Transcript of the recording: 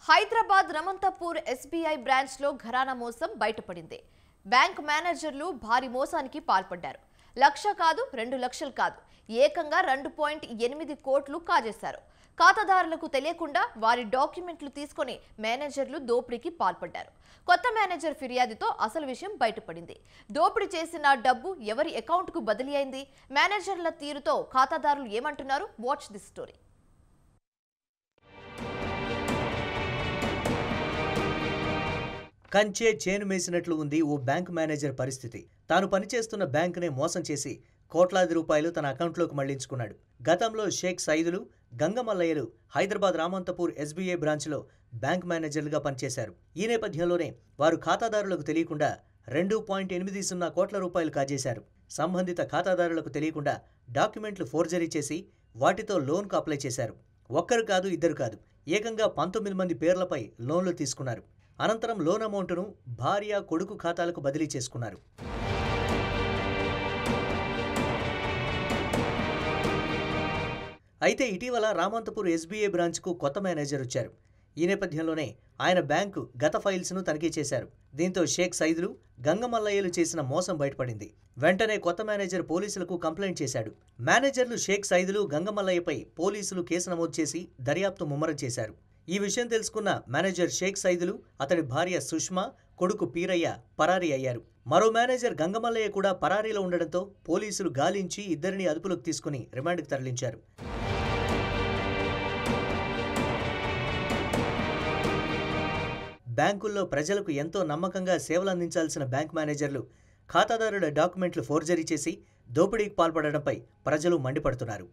Hyderabad Ramanthapur SBI branch లో ఘరానా మోసం బయటపడింది. బ్యాంక్ మేనేజర్లు భారీ మోసానికి పాల్పడ్డారు. లక్ష కాదు 2 లక్షలు కాదు, ఏకంగా 2.8 కోట్లు కాజేశారు. ఖాతాదారులకు తెలియకుండా వారి డాక్యుమెంట్లు తీసుకొని మేనేజర్లు దోపిడీకి పాల్పడ్డారు. కొత్త మేనేజర్ ఫిర్యాదుతో అసలు విషయం బయటపడింది. దోపిడీ చేసిన డబ్బు ఎవరి అకౌంట్కు బదిలీ అయింది? మేనేజర్ల తీరుతో ఖాతాదారులు ఏమంటున్నారు? Watch this story. కంచే చేను మేసినట్లు ఉంది ఓ బ్యాంక్ మేనేజర్ పరిస్థితి. తాను పనిచేస్తున్న బ్యాంకునే మోసం చేసి కోట్లాది రూపాయలు తన అకౌంట్లోకి మళ్లించుకున్నాడు. గతంలో షేక్ సైదులు, గంగమల్లయ్యలు హైదరాబాద్ రామంతపూర్ ఎస్బీఐ బ్రాంచ్లో బ్యాంక్ మేనేజర్లుగా పనిచేశారు. ఈ నేపథ్యంలోనే వారు ఖాతాదారులకు తెలియకుండా 2.80 కోట్ల రూపాయలు కాజేశారు. సంబంధిత ఖాతాదారులకు తెలియకుండా డాక్యుమెంట్లు ఫోర్జరీ చేసి వాటితో లోన్కు అప్లై చేశారు. ఒక్కరు కాదు, ఇద్దరు కాదు, ఏకంగా 19 మంది పేర్లపై లోన్లు తీసుకున్నారు. అనంతరం లోన్ అమౌంట్ను భార్య, కొడుకు ఖాతాలకు బదిలీ చేసుకున్నారు. అయితే ఇటీవల రామంతపూర్ ఎస్బీఐ బ్రాంచ్కు కొత్త మేనేజర్ వచ్చారు. ఈ నేపథ్యంలోనే ఆయన బ్యాంకు గత ఫైల్స్ను తనిఖీ చేశారు. దీంతో షేక్ సైదులు, గంగమల్లయ్యలు చేసిన మోసం బయటపడింది. వెంటనే కొత్త మేనేజర్ పోలీసులకు కంప్లైంట్ చేశాడు. మేనేజర్లు షేక్ సైదులు, గంగమల్లయ్యపై పోలీసులు కేసు నమోదు చేసి దర్యాప్తు ముమ్మరం చేశారు. ఈ విషయం తెలుసుకున్న మేనేజర్ షేక్ సైదులు, అతడి భార్య సుష్మా, కొడుకు పీరయ్య పరారీ అయ్యారు. మరో మేనేజర్ గంగమల్లయ్య కూడా పరారీలో ఉండడంతో పోలీసులు గాలించి ఇద్దరిని అదుపులోకి తీసుకుని రిమాండ్కు తరలించారు. బ్యాంకుల్లో ప్రజలకు ఎంతో నమ్మకంగా సేవలందించాల్సిన బ్యాంక్ మేనేజర్లు ఖాతాదారుల డాక్యుమెంట్లు ఫోర్జరీ చేసి దోపిడీకి పాల్పడడంపై ప్రజలు మండిపడుతున్నారు.